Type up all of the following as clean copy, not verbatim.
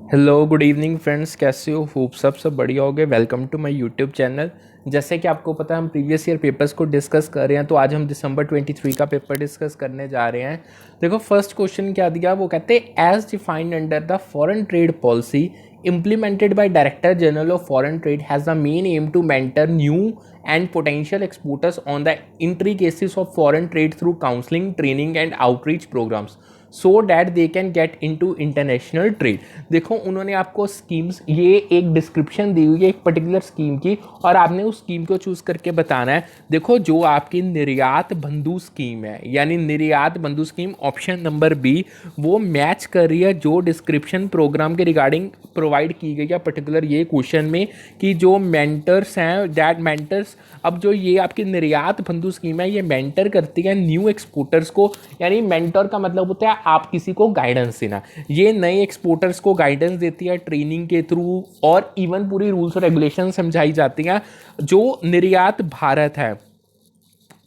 Hello good evening friends, कैसे हो? Hope सब बढ़िया होगे। Welcome to my YouTube channel. जैसे कि आपको पता है हम प्रीवियस ईयर पेपर्स को डिस्कस कर रहे हैं, तो आज हम दिसंबर 23 का पेपर डिस्कस करने जा रहे हैं। देखो फर्स्ट क्वेश्चन क्या दिया, वो कहते हैं as defined under the foreign trade policy implemented by Director General of Foreign Trade has the main aim to mentor new and potential exporters on the intricacies of foreign trade through counseling, training and outreach programs so that they can get into international trade. देखो उन्होंने आपको schemes, ये एक description दी हुई है एक particular scheme की, और आपने उस स्कीम को चूज करके बताना है। देखो जो आपकी निर्यात बंधु स्कीम है, यानी निर्यात बंधु स्कीम ऑप्शन नंबर बी, वो मैच कर रही है जो डिस्क्रिप्शन प्रोग्राम के रिगार्डिंग प्रोवाइड की गई है पर्टिकुलर ये क्वेश्चन में, कि जो मेंटर्स हैं दैट मेंटर्स, अब जो ये आपकी निर्यात बंधु स्कीम है ये मेंटर करती है न्यू एक्सपोर्टर्स को। यानी मेंटर का मतलब होता है आप किसी को गाइडेंस देना। ये नए एक्सपोर्टर्स को गाइडेंस देती है ट्रेनिंग के थ्रू, और इवन पूरी रूल्स और रेगुलेशन समझाई जाती हैं। जो निर्यात भारत है,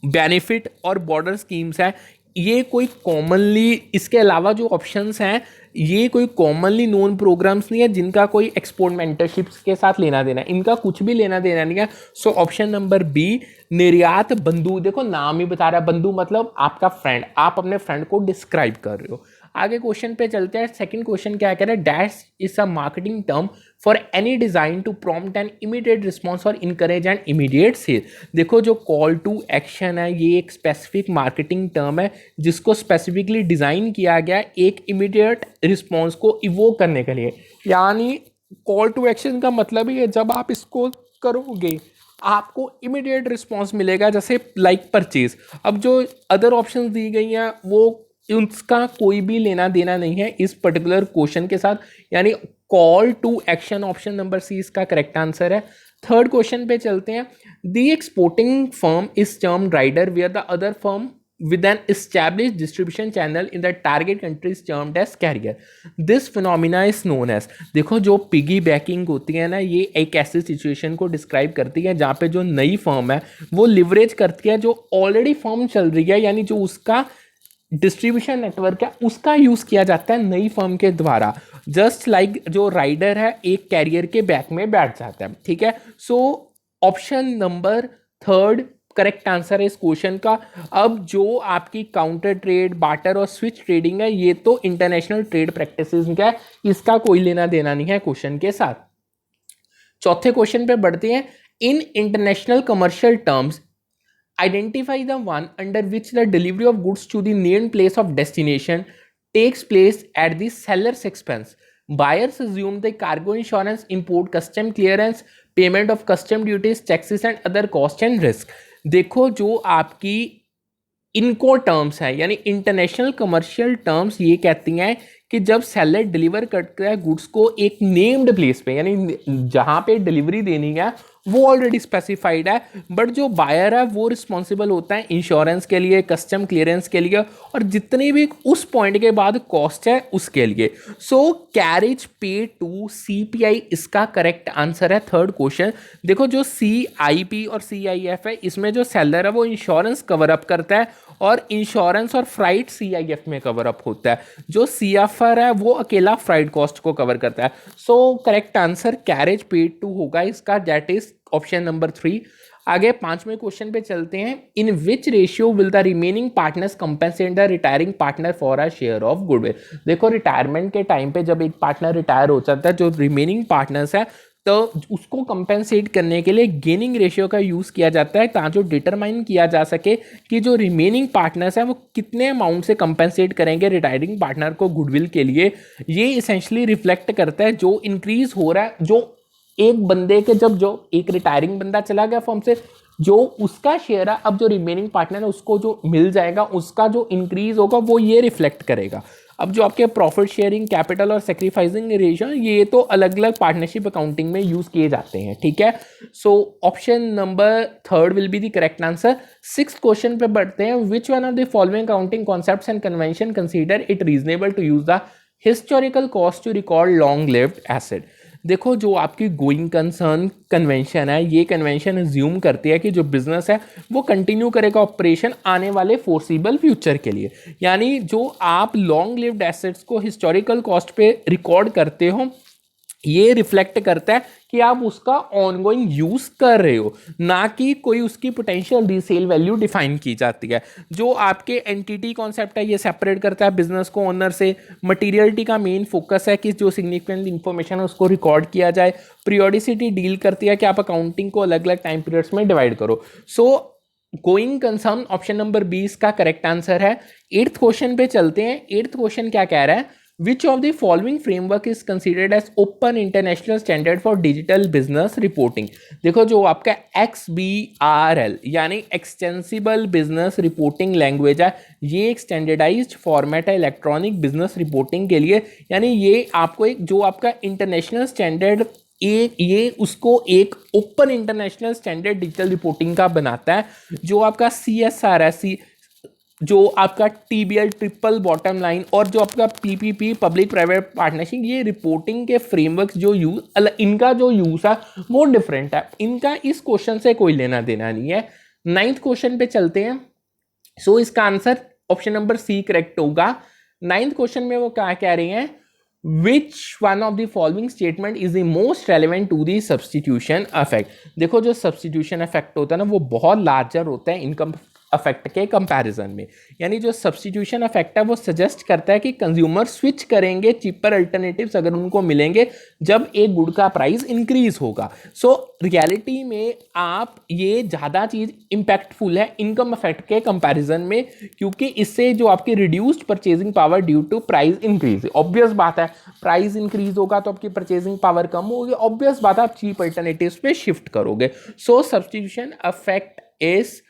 बेनिफिट और बॉर्डर स्कीम्स है, ये कोई कॉमनली, इसके अलावा जो ऑप्शंस हैं ये कोई कॉमनली नोन प्रोग्राम्स नहीं है जिनका कोई एक्सपोर्ट मेंटरशिप्स के साथ लेना देना है, इनका कुछ भी लेना देना नहीं है। सो ऑप्शन नंबर बी निर्यात बंधु, देखो नाम ही बता रहा है, बंधु मतलब आपका फ्रेंड, आप अपने फ्रेंड को डिस्क्राइब कर रहे हो। आगे क्वेश्चन पे चलते हैं। सेकंड क्वेश्चन क्या कह रहा है, dash is a marketing term for any design to prompt and immediate response और इंकरेज एंड इमीडिएट सेल। देखो जो कॉल टू एक्शन है ये एक स्पेसिफिक मार्केटिंग टर्म है जिसको स्पेसिफिकली डिजाइन किया गया एक इमीडिएट रिस्पॉन्स को इवोक करने के लिए। यानी कॉल टू एक्शन का मतलब ही है जब आप इसको करोगे आपको इमीडिएट रिस्पॉन्स मिलेगा, जैसे लाइक परचेज। अब जो अदर ऑप्शंस दी गई हैं वो उसका कोई भी लेना देना नहीं है इस पर्टिकुलर क्वेश्चन के साथ, यानी call to action option number C इसका करेक्ट आंसर है। थर्ड क्वेश्चन पे चलते हैं। The exporting firm is termed rider where the other firm with an established distribution channel in the target country is termed as carrier. This phenomena is known as, देखो जो piggy banking होती है ना, ये एक ऐसी सिचुएशन को describe करती है जहाँ पे जो नई फर्म है वो लिवरेज करती है जो ऑलरेडी फर्म चल रही है, यानी जो उसका डिस्ट्रीब्यूशन नेटवर्क है उसका यूज किया जाता है नई फर्म के द्वारा। जस्ट लाइक जो राइडर है एक कैरियर के बैक में बैठ जाता है, ठीक है। So option number third correct answer है इस क्वेश्चन का। अब जो आपकी काउंटर ट्रेड, बाटर और स्विच ट्रेडिंग है ये तो इंटरनेशनल ट्रेड प्रैक्टिसेस का है, इसका कोई लेना देना नहीं है क्वेश्चन के साथ। चौथे क्वेश्चन पे बढ़ते हैं। In international commercial terms identify the one under which the delivery of goods to the named place of destination takes place at the seller's expense. Buyers assume the cargo insurance, import custom clearance, payment of custom duties, taxes and other costs and risk. देखो जो आपकी इनको terms है, यानी international commercial terms ये कहती हैं कि जब सेलर डिलीवर करता है गुड्स को एक नेम्ड प्लेस पे, यानी जहां पे डिलीवरी देनी है वो ऑलरेडी स्पेसिफाइड है, बट जो बायर है वो रिस्पॉन्सिबल होता है इंश्योरेंस के लिए, कस्टम क्लियरेंस के लिए और जितने भी उस पॉइंट के बाद कॉस्ट है उसके लिए। सो कैरेज पे टू सीपीआई इसका करेक्ट आंसर है थर्ड क्वेश्चन। देखो जो सीआईपी और सीआईएफ है इसमें जो सेलर है वो इंश्योरेंस कवर अप करता है और इंश्योरेंस और फ्राइट सीआईएफ में कवर अप होता है, जो सीएफआर है वो अकेला फ्राइट कॉस्ट को कवर करता है। So correct answer carriage paid to होगा इसका, दैट इज ऑप्शन नंबर 3। आगे पांचवें क्वेश्चन पे चलते हैं। In which ratio will the remaining partners compensate the retiring partner for a share of goodwill. देखो रिटायरमेंट के टाइम पे जब एक पार्टनर रिटायर हो जाता है, जो रिमेनिंग पार्टनर्स है तो उसको कंपेंसेट करने के लिए गेनिंग रेशियो का यूज किया जाता है ताकि डिटरमाइन किया जा सके कि जो रिमेनिंग पार्टनर्स हैं वो कितने अमाउंट से कंपेंसेट करेंगे रिटायरिंग पार्टनर को गुडविल के लिए। ये इसेंशली रिफ्लेक्ट करता है जो इंक्रीज हो रहा है, जो एक बंदे के, जब जो एक रिटायरिंग बंदा चला गया फर्म से, जो उसका शेयर है अब जो रिमेनिंग पार्टनर है उसको जो मिल जाएगा, उसका जो इंक्रीज होगा वो ये रिफ्लेक्ट करेगा। अब जो आपके प्रॉफिट शेयरिंग, कैपिटल और सेक्रीफाइसिंग रेशियो ये तो अलग अलग पार्टनरशिप अकाउंटिंग में यूज किए जाते हैं, ठीक है। So option number third will be the correct answer. Sixth question पे बढ़ते हैं। Which one of the following accounting concepts and convention consider it reasonable to use the historical cost to record long lived asset. देखो जो आपकी going concern convention है ये convention assume करती है कि जो बिजनेस है वो कंटिन्यू करेगा ऑपरेशन आने वाले फोर्सिबल फ्यूचर के लिए, यानी जो आप लॉन्ग लिव्ड एसेट्स को हिस्टोरिकल कॉस्ट पे रिकॉर्ड करते हो ये रिफ्लेक्ट करता है कि आप उसका ऑनगोइंग यूज कर रहे हो, ना कि कोई उसकी पोटेंशियल रीसेल वैल्यू डिफाइन की जाती है। जो आपके एंटिटी कॉन्सेप्ट है ये सेपरेट करता है बिजनेस को ओनर से। मटीरियलिटी का मेन फोकस है कि जो सिग्निफिकेंट इंफॉर्मेशन है उसको रिकॉर्ड किया जाए। पीरियोडिसिटी डील करती है कि आप अकाउंटिंग को अलग अलग टाइम पीरियड्स में डिवाइड करो। So going concern option number 20 का करेक्ट आंसर है। 8th क्वेश्चन पे चलते हैं। 8th क्वेश्चन क्या कह रहा है, Which of the following framework is considered as open international standard for digital business reporting? देखो जो आपका XBRL यानी एक्सटेंसिबल बिजनेस रिपोर्टिंग लैंग्वेज है, ये एक स्टैंडर्डाइज्ड फॉर्मेट है इलेक्ट्रॉनिक बिजनेस रिपोर्टिंग के लिए। यानी ये आपको एक जो आपका इंटरनेशनल स्टैंडर्ड ये उसको एक open international standard digital reporting का बनाता है। जो आपका CSR है, जो आपका TBL ट्रिपल बॉटम लाइन और जो आपका PPP पब्लिक प्राइवेट पार्टनरशिप, ये रिपोर्टिंग के फ्रेमवर्क जो यूज इनका जो यूज है वो डिफरेंट है। इनका इस क्वेश्चन से कोई लेना देना नहीं है। 9th क्वेश्चन पे चलते हैं। सो इसका answer option number C correct होगा। 9th क्वेश्चन में वो क्या कह रहे हैं, Which one of the following statement is the most relevant to the substitution effect? देखो जो substitution effect होता है ना वो बहुत लार्जर होता है इनकम अफेक्ट के कंपैरिजन में। यानी जो सब्सटीट्यूशन अफेक्ट है वो सजेस्ट करता है कि कंज्यूमर स्विच करेंगे चीपर अल्टरनेटिव्स अगर उनको मिलेंगे जब एक गुड का प्राइस इंक्रीज होगा। सो रियलिटी में आप ये ज़्यादा चीज़ इम्पैक्टफुल है इनकम अफेक्ट के कंपैरिजन में, क्योंकि इससे जो आपकी reduced purchasing power due to price increase, obvious बात है प्राइस इंक्रीज होगा तो आपकी परचेजिंग पावर कम होगी, ऑब्वियस बात है आप चीप अल्टरनेटिव्स पे शिफ्ट करोगे। So substitution effect is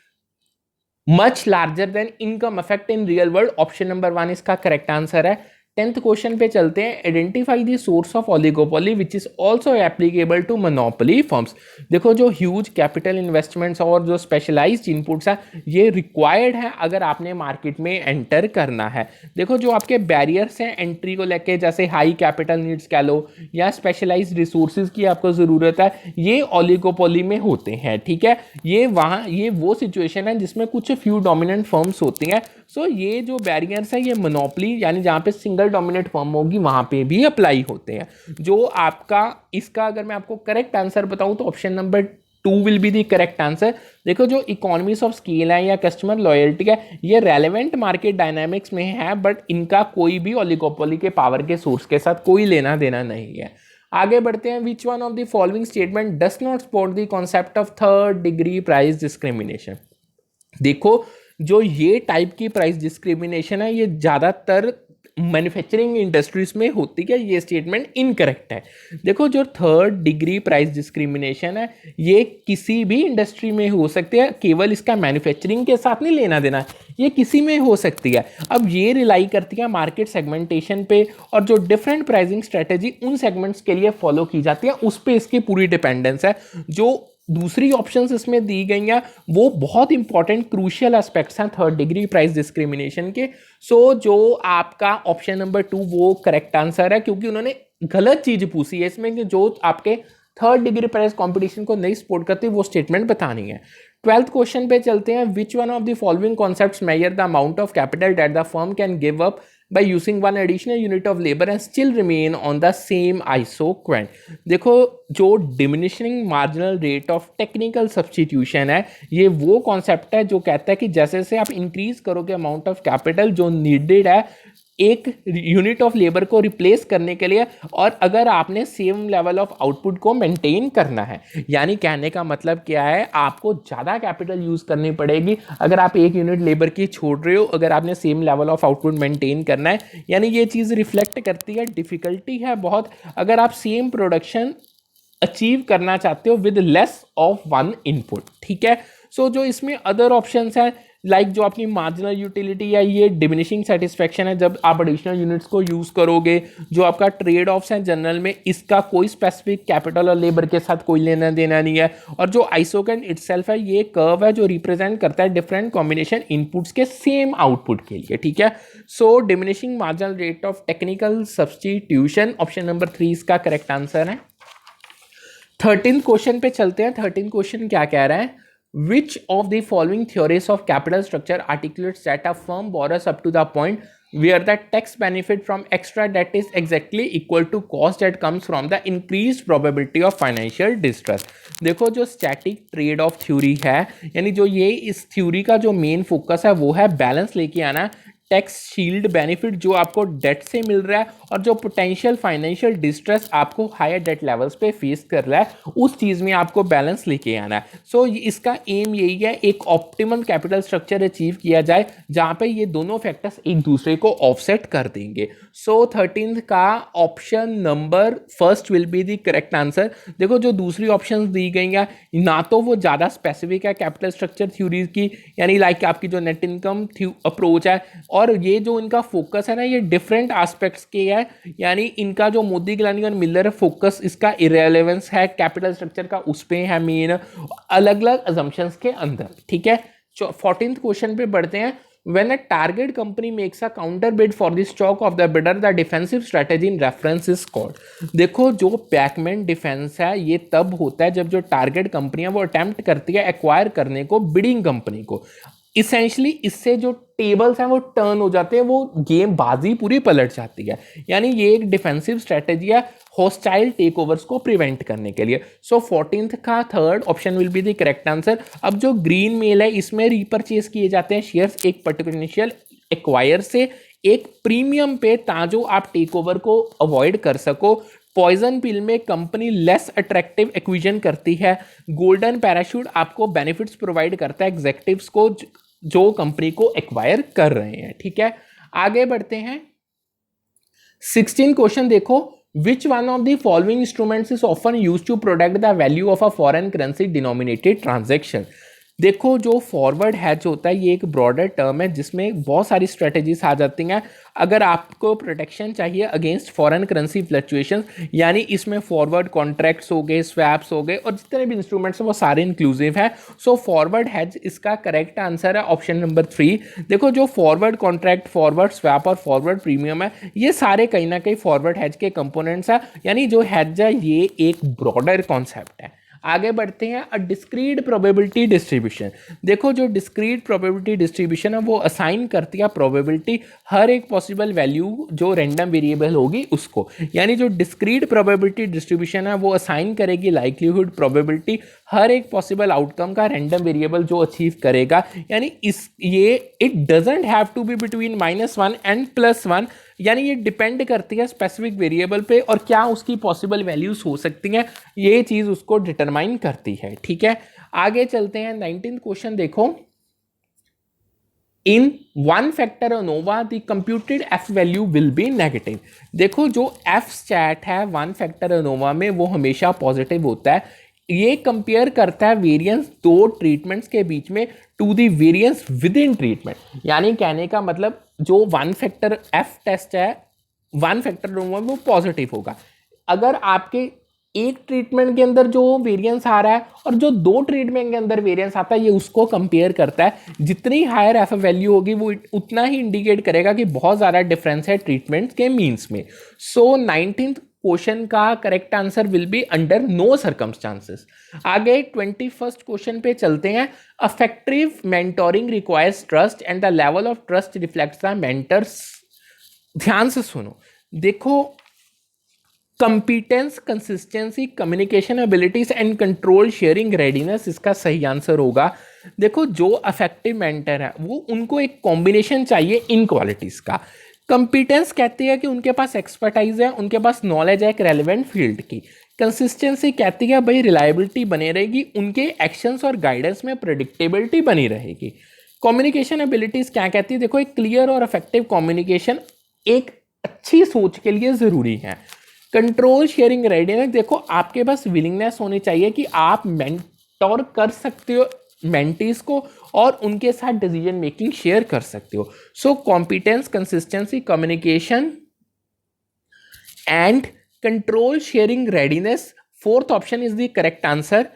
much larger than income effect in real world. Option number 1 इसका करेक्ट आंसर है। 10th क्वेश्चन पे चलते हैं। Identify the source of oligopoly which is also applicable to monopoly firms. देखो जो huge capital investments और जो specialised inputs है ये रिक्वायर्ड है अगर आपने मार्केट में एंटर करना है। देखो जो आपके बैरियर्स हैं एंट्री को लेके, जैसे हाई कैपिटल नीड्स कह लो या स्पेशलाइज्ड रिसोर्सेज की आपको ज़रूरत है, ये ओलिगोपोली में होते हैं। ठीक है, ये वो सिचुएशन है जिसमें कुछ फ्यू डोमिनेंट फर्म्स होती हैं। सो ये जो बैरियर्स हैं ये मोनोपोली यानी जहाँ पे सिंगल डोमिनेंट फर्म होगी वहाँ पे भी अप्लाई होते हैं। जो आपका इसका अगर मैं आपको करेक्ट आंसर बताऊँ तो option number 2 will be the correct answer. देखो जो इकोनॉमीज ऑफ स्केल है या कस्टमर लॉयल्टी है ये रेलेवेंट मार्केट डायनामिक्स में है, बट इनका कोई भी ओलिगोपोली के पावर के सोर्स के साथ कोई लेना देना नहीं है। आगे बढ़ते हैं। Which one of the following statement does not support the concept of third degree price discrimination. देखो जो ये टाइप की प्राइस डिस्क्रिमिनेशन है ये ज़्यादातर मैन्युफैक्चरिंग इंडस्ट्रीज में होती है, ये स्टेटमेंट इनकरेक्ट है। देखो जो थर्ड डिग्री प्राइस डिस्क्रिमिनेशन है ये किसी भी इंडस्ट्री में हो सकती है, केवल इसका मैन्युफैक्चरिंग के साथ नहीं लेना देना, ये किसी में हो सकती है। अब ये रिलाई करती है मार्केट सेगमेंटेशन पे और जो डिफरेंट प्राइसिंग स्ट्रेटेजी उन सेगमेंट्स के लिए फॉलो की जाती है उस पर इसकी पूरी डिपेंडेंस है। जो दूसरी ऑप्शंस इसमें दी गई हैं वो बहुत इंपॉर्टेंट क्रूशियल एस्पेक्ट्स हैं थर्ड डिग्री प्राइस डिस्क्रिमिनेशन के। सो जो आपका ऑप्शन नंबर 2 वो करेक्ट आंसर है, क्योंकि उन्होंने गलत चीज पूछी है इसमें कि जो आपके थर्ड डिग्री प्राइस कंपटीशन को नहीं सपोर्ट करती वो स्टेटमेंट बतानी है। 12th क्वेश्चन पे चलते हैं। Which one of the following concepts measure the amount of capital that the firm can give up by using one additional unit of labor and still remain on the same ISO quant। देखो जो diminishing marginal rate of technical substitution है ये वो concept है जो कहता है कि जैसे जैसे आप इंक्रीज करोगे अमाउंट ऑफ कैपिटल जो नीडेड है एक यूनिट ऑफ लेबर को रिप्लेस करने के लिए, और अगर आपने सेम लेवल ऑफ आउटपुट को मेंटेन करना है, यानी कहने का मतलब क्या है आपको ज़्यादा कैपिटल यूज़ करनी पड़ेगी अगर आप एक यूनिट लेबर की छोड़ रहे हो, अगर आपने same level of output maintain करना है। यानी ये चीज़ रिफ्लेक्ट करती है डिफ़िकल्टी है बहुत अगर आप सेम प्रोडक्शन अचीव करना चाहते हो with less of one input. ठीक है, सो जो इसमें अदर ऑप्शंस हैं लाइक जो अपनी मार्जिनल यूटिलिटी या ये डिमिनिशिंग सेटिस्फेक्शन है जब आप एडिशनल यूनिट्स को यूज़ करोगे, जो आपका ट्रेड ऑफ्स हैं जनरल में इसका कोई स्पेसिफिक कैपिटल और लेबर के साथ कोई लेना देना नहीं है, और जो आइसोकेंट इटसेल्फ है ये कर्व है जो रिप्रेजेंट करता है डिफरेंट कॉम्बिनेशन इनपुट्स के सेम आउटपुट के लिए। ठीक है, so diminishing marginal rate of technical substitution option number 3 इसका करेक्ट आंसर है। 13th क्वेश्चन पे चलते हैं। 13th क्वेश्चन क्या कह रहा है, Which of the following theories of capital structure articulates that a firm borrows up to the point where the tax benefit from extra debt is exactly equal to cost that comes from the increased probability of financial distress। देखो जो static trade off theory है, यानी जो ये इस theory का जो main focus है वो है बैलेंस लेके आना, टैक्स शील्ड बेनिफिट जो आपको डेट से मिल रहा है और जो पोटेंशियल फाइनेंशियल डिस्ट्रेस आपको हायर डेट लेवल्स पे फेस कर रहा है, उस चीज़ में आपको बैलेंस लेके आना है। सो इसका एम यही है, एक ऑप्टिमम कैपिटल स्ट्रक्चर अचीव किया जाए जहाँ पे ये दोनों फैक्टर्स एक दूसरे को ऑफसेट कर देंगे। सो 13th का option number first will be the correct answer. देखो जो दूसरी ऑप्शन दी गई हैं ना तो वो ज़्यादा स्पेसिफिक है कैपिटल स्ट्रक्चर थ्योरी की, यानी लाइक आपकी जो नेट इनकम अप्रोच है, और ये जो इनका फोकस है ना ये डिफरेंट एस्पेक्ट्स के है, यानी इनका जो मोदी गिलानी और मिलर फोकस इसका इरेलेवेंस है कैपिटल स्ट्रक्चर का, उस पे है मेन अलग अलग अजम्पशंस के अंदर। ठीक है, 14th क्वेश्चन पे बढ़ते हैं। When a target company makes a counter bid for the stock of the bidder, the defensive strategy in reference is called। देखो जो बैकमैन डिफेंस है ये तब होता है जब जो टारगेट कंपनी है वो अटेम्प्ट करती है एक्वायर करने को बिडिंग कंपनी को। इसेंशली इससे जो टेबल्स हैं वो टर्न हो जाते हैं, वो गेम बाजी पूरी पलट जाती है, यानी ये एक डिफेंसिव स्ट्रेटेजी है हॉस्टाइल टेक ओवर्स को प्रिवेंट करने के लिए। सो 14th का third option will be the correct answer. अब जो ग्रीन मेल है इसमें रीपरचेज किए जाते हैं शेयर्स एक पर्टिकुलर एक्वायर से एक प्रीमियम पे, ताजो आप टेक ओवर को अवॉइड कर सको। पॉइजन पिल में कंपनी लेस अट्रैक्टिव एक्विजन करती है। गोल्डन पैराशूट आपको बेनिफिट्स प्रोवाइड करता है एग्जेक्टिव्स को जो कंपनी को एक्वायर कर रहे हैं। ठीक है, आगे बढ़ते हैं। 16 क्वेश्चन देखो, which one of the following instruments is often used to protect the value of a foreign currency denominated transaction. देखो जो फॉरवर्ड हैज होता है ये एक ब्रॉडर टर्म है जिसमें बहुत सारी स्ट्रेटेजीज आ जाती हैं। अगर आपको प्रोटेक्शन चाहिए अगेंस्ट फॉरेन करेंसी फ्लक्चुएशन, यानी इसमें फॉरवर्ड कॉन्ट्रैक्ट्स हो गए, स्वैप्स हो गए, और जितने भी इंस्ट्रूमेंट्स हैं वो सारे इंक्लूसिव है। सो फॉरवर्ड हैज इसका करेक्ट आंसर है ऑप्शन नंबर 3। देखो जो फॉरवर्ड कॉन्ट्रैक्ट, फॉरवर्ड स्वैप और फॉरवर्ड प्रीमियम है ये सारे कहीं ना कहीं फॉरवर्ड हैज के कंपोनेंट्स है, यानी जो हैज है ये एक ब्रॉडर कॉन्सेप्ट है। आगे बढ़ते हैं। A discrete probability distribution. देखो जो डिस्क्रीट प्रोबेबिलिटी डिस्ट्रीब्यूशन है वो असाइन करती है प्रोबेबिलिटी हर एक पॉसिबल वैल्यू जो रैंडम वेरिएबल होगी उसको, यानी जो डिस्क्रीट प्रोबेबिलिटी डिस्ट्रीब्यूशन है वो असाइन करेगी लाइक्लीहुड प्रोबेबिलिटी हर एक पॉसिबल आउटकम का रैंडम वेरिएबल जो अचीव करेगा, यानी ये it doesn't have to be between -1 and +1, यानी ये डिपेंड करती है स्पेसिफिक वेरिएबल पे और क्या उसकी पॉसिबल वैल्यूज हो सकती हैं, ये चीज उसको डिटरमाइन करती है। ठीक है, आगे चलते हैं। 19th क्वेश्चन देखो, in one factor ANOVA the computed F value will be negative. देखो जो एफ स्टैट है वन फैक्टर एनोवा में वो हमेशा पॉजिटिव होता है। ये कंपेयर करता है वेरिएंस दो ट्रीटमेंट्स के बीच में to the variance within treatment, यानी कहने का मतलब जो वन फैक्टर एफ टेस्ट है वन फैक्टर एनोवा में वो पॉजिटिव होगा। अगर आपके एक ट्रीटमेंट के अंदर जो वेरिएंस आ रहा है और जो दो ट्रीटमेंट के अंदर वेरिएंस आता है ये उसको कंपेयर करता है, जितनी हायर एफ वैल्यू होगी वो उतना ही इंडिकेट करेगा कि बहुत ज़्यादा डिफरेंस है ट्रीटमेंट के मीन्स में। सो 19th क्वेश्चन का correct answer will be under no circumstances. आगे 21st क्वेश्चन पे चलते हैं। Affective mentoring requires trust and the level of trust reflects the mentors. ध्यान से सुनो, देखो competence, consistency, communication abilities and control sharing readiness इसका सही आंसर होगा। देखो जो अफेक्टिव मेंटर है वो उनको एक कॉम्बिनेशन चाहिए इन क्वालिटीज का। कंपिटेंस कहती है कि उनके पास एक्सपर्टाइज है, उनके पास नॉलेज है एक रेलिवेंट फील्ड की। कंसिस्टेंसी कहती है भाई रिलायबिलिटी बनी रहेगी, उनके एक्शंस और गाइडेंस में प्रेडिक्टेबिलिटी बनी रहेगी। कम्युनिकेशन एबिलिटीज क्या कहती है, देखो एक क्लियर और इफेक्टिव कम्युनिकेशन एक अच्छी सोच के लिए ज़रूरी है। कंट्रोल शेयरिंग रेडीनेस, देखो आपके पास विलिंगनेस होनी चाहिए कि आप मेंटोर कर सकते हो मेंटीज को और उनके साथ डिसीजन मेकिंग शेयर कर सकते हो। So competence, consistency, communication and control sharing readiness, fourth option is the correct answer.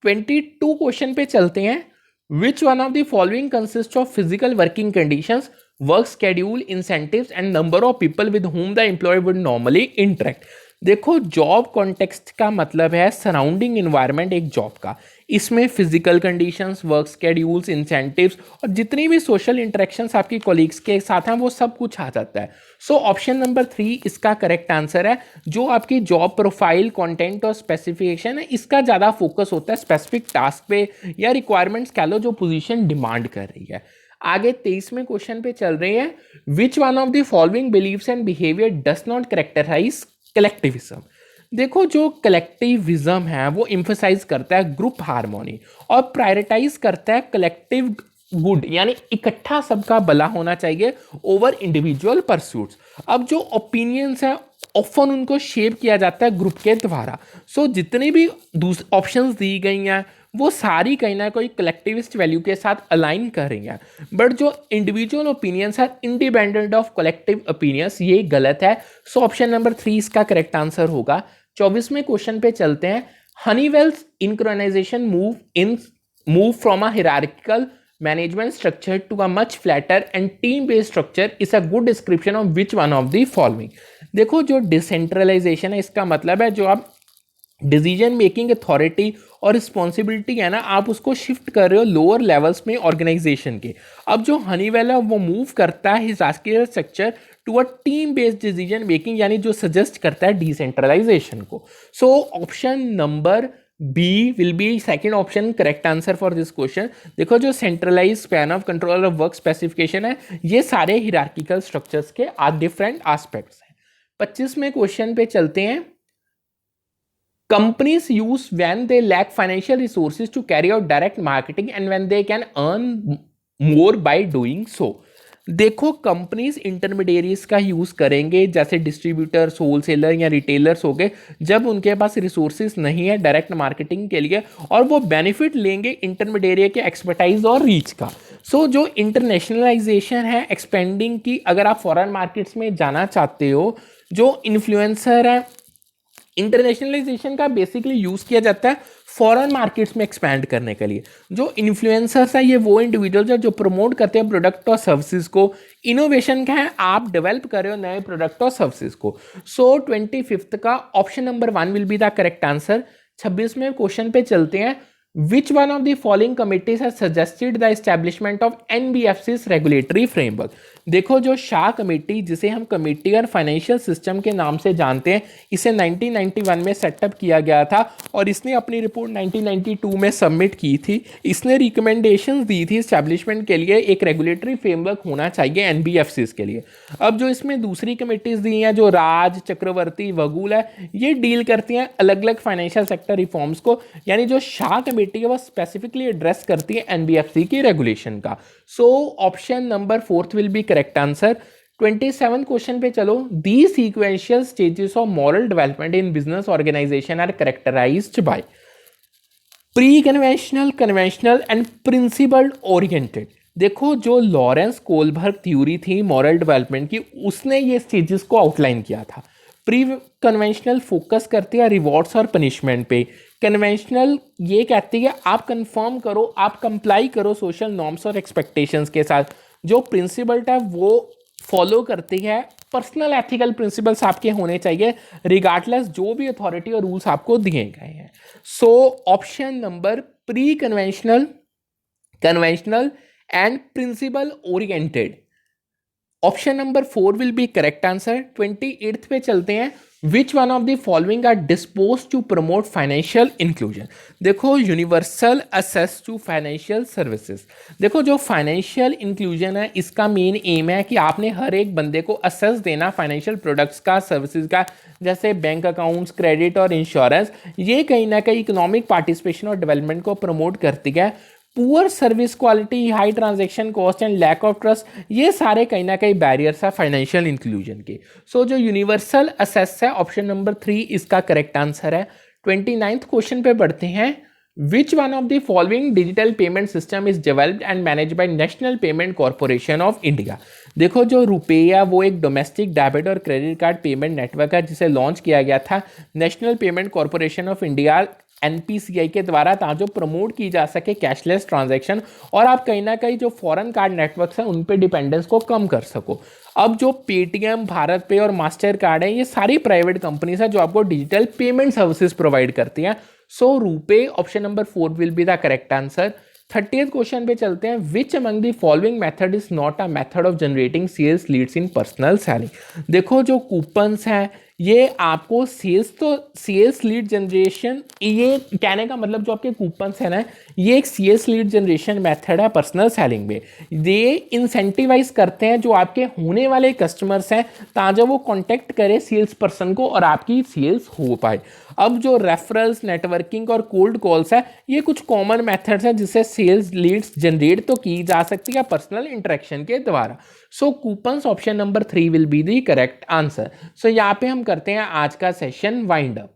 22 question पे चलते हैं। Which one of the following consist of physical working conditions, work schedule, incentives and number of people with whom the employee would normally interact। देखो job context का मतलब है surrounding environment एक job का। इसमें physical conditions, work schedules, incentives और जितनी भी सोशल इंटरेक्शंस आपकी कॉलीग्स के साथ हैं वो सब कुछ आ जाता है। सो ऑप्शन नंबर 3 इसका करेक्ट आंसर है। जो आपकी जॉब प्रोफाइल, कंटेंट और स्पेसिफिकेशन है इसका ज़्यादा फोकस होता है स्पेसिफिक टास्क पे या रिक्वायरमेंट्स कह लो जो पोजीशन डिमांड कर रही है। आगे 23वें क्वेश्चन पे चल रहे हैं। Which one of the following beliefs and behaviour does not characterise collectivism. देखो जो कलेक्टिविज्म है वो इम्फोसाइज करता है ग्रुप हार्मोनी और प्रायोरिटाइज करता है कलेक्टिव गुड, यानी इकट्ठा सबका भला होना चाहिए ओवर इंडिविजुअल परस्यूट्स। अब जो ओपिनियंस है ऑफन उनको शेप किया जाता है ग्रुप के द्वारा। सो जितनी भी ऑप्शंस दी गई हैं वो सारी कहीं ना कोई कलेक्टिविस्ट वैल्यू के साथ अलाइन कर रही हैं, बट जो इंडिविजुअल ओपिनियंस है इंडिपेंडेंट ऑफ कलेक्टिव ओपिनियंस ये गलत है। सो ऑप्शन नंबर 3 इसका करेक्ट आंसर होगा। 24वें क्वेश्चन पे चलते हैं। हनीवेल्स इनक्रोनाइजेशन move from a hierarchical management structure to a much flatter and team based structure is a good description of which one of the following। देखो जो decentralisation है इसका मतलब है जो आप डिसीजन मेकिंग अथॉरिटी और रिस्पॉन्सिबिलिटी है ना आप उसको शिफ्ट कर रहे हो लोअर लेवल्स में ऑर्गेनाइजेशन के। अब जो हनीवेल है वो मूव करता है hierarchical structure to a team based decision making, यानी जो सजेस्ट करता है डिसेंट्रलाइजेशन को। So option number B will be second option correct answer for this question. देखो जो centralise span of control of work specification है ये सारे हिरार्किकल स्ट्रक्चर्स के डिफरेंट एस्पेक्ट्स हैं। 25वें क्वेश्चन पे चलते हैं। Companies use when they lack financial resources to carry out direct marketing and when they can earn more by doing so। देखो कंपनीज इंटरमीडियरीज का यूज करेंगे जैसे डिस्ट्रीब्यूटर्स, होलसेलर या रिटेलर्स हो गए जब उनके पास रिसोर्सेज नहीं है डायरेक्ट मार्केटिंग के लिए और वो बेनिफिट लेंगे इंटरमीडियरी के एक्सपर्टाइज और रीच का। सो जो इंटरनेशनलाइजेशन है एक्सपेंडिंग की, अगर आप फॉरेन मार्केट्स में जाना चाहते हो, जो इन्फ्लुएंसर है इंटरनेशनलाइजेशन का बेसिकली यूज किया जाता है फॉरेन मार्केट्स में एक्सपैंड करने के लिए। जो इन्फ्लुएंसर्स है ये वो इंडिविजुअल्स है जो प्रमोट करते हैं प्रोडक्ट और सर्विसेज को। इनोवेशन का है आप डेवलप कर रहे हो नए प्रोडक्ट और सर्विसेज को। सो 25th का option number 1 will be the correct answer. 26वें क्वेश्चन पे चलते हैं। Which one of the following committees has suggested the establishment of NBFC's regulatory framework। देखो जो शाह कमेटी जिसे हम कमेटी और फाइनेंशियल सिस्टम के नाम से जानते हैं इसे 1991 में सेटअप किया गया था और इसने अपनी रिपोर्ट 1992 में सबमिट की थी। इसने रिकमेंडेशंस दी थी एस्टैब्लिशमेंट के लिए एक रेगुलेटरी फ्रेमवर्क होना चाहिए एनबीएफसीज के लिए। अब जो इसमें दूसरी कमेटीज दी हैं जो राज, चक्रवर्ती, वगूल है ये डील करती हैं अलग अलग फाइनेंशियल सेक्टर रिफॉर्म्स को, यानी जो शाह कमेटी है वो स्पेसिफिकली एड्रेस करती है एनबीएफसी की रेगुलेशन का। So option number 4 will be correct answer. 27 question पे चलो। The sequential stages of moral development in business organization are characterized by pre conventional, conventional and principle oriented. देखो जो लॉरेंस कोलबर्ग थ्योरी थी moral development की उसने ये stages को outline किया था। प्री कन्वेंशनल फोकस करती है रिवॉर्ड्स और पनिशमेंट पे। कन्वेंशनल ये कहती है आप कंफर्म करो, आप कंप्लाई करो सोशल नॉर्म्स और एक्सपेक्टेशंस के साथ। जो प्रिंसिपल है वो फॉलो करती है पर्सनल एथिकल प्रिंसिपल्स आपके होने चाहिए रिगार्डलेस जो भी अथॉरिटी और रूल्स आपको दिए गए हैं। So option number pre conventional, conventional and principle oriented, option number 4 will be correct answer. 28th पे चलते हैं। Which one of the following are dispose to promote financial inclusion. देखो universal access to financial services. देखो जो financial inclusion है इसका main M है कि आपने हर एक बंदे को एक्सेस देना फाइनेंशियल प्रोडक्ट्स का, सर्विसेज का, जैसे बैंक अकाउंट्स, क्रेडिट और इंश्योरेंस। ये कहीं ना कहीं इकोनॉमिक पार्टिसिपेशन और डेवलपमेंट को प्रमोट करती है। Poor service quality, high transaction cost and lack of trust ये सारे कहीं ना कहीं बैरियर्स है फाइनेंशियल इंक्लूजन के। सो जो यूनिवर्सल असेस है ऑप्शन नंबर 3 इसका करेक्ट आंसर है। 29th क्वेश्चन पे बढ़ते हैं। Which one of the following digital payment system is developed and manage by national payment corporation of India. देखो जो रुपया वो एक डोमेस्टिक डेबिट और क्रेडिट कार्ड पेमेंट नेटवर्क है जिसे लॉन्च किया गया था national payment corporation of India NPCI के द्वारा ताकि प्रमोट की जा सके कैशलेस ट्रांजैक्शन और आप कहीं ना कहीं जो फॉरेन कार्ड नेटवर्क्स हैं उन पे डिपेंडेंस को कम कर सको। अब जो पेटीएम, भारत पे और मास्टर कार्ड है, ये सारी प्राइवेट कंपनीज है जो आपको डिजिटल पेमेंट सर्विसेज प्रोवाइड करती हैं। So RuPay option number 4 will be the correct answer. 30th question पे चलते हैं। Which among the following method is not a method of generating sales leads in personal selling. देखो जो coupons हैं ये आपको सेल्स लीड जनरेशन, ये कहने का मतलब जो आपके कूपन्स है ना, ये एक सेल्स लीड जनरेशन मेथड है पर्सनल सेलिंग में। ये इंसेंटिवाइज करते हैं जो आपके होने वाले कस्टमर्स हैं ताकि वो कांटेक्ट करे सेल्स पर्सन को और आपकी सेल्स हो पाए। अब जो रेफरल्स, नेटवर्किंग और कोल्ड कॉल्स है, ये कुछ कॉमन मेथड्स हैं जिससे सेल्स लीड्स जनरेट तो की जा सकती है पर्सनल इंटरेक्शन के द्वारा। So coupons option number 3 will be the correct answer. So यहाँ पे हम करते हैं आज का सेशन वाइंड अप।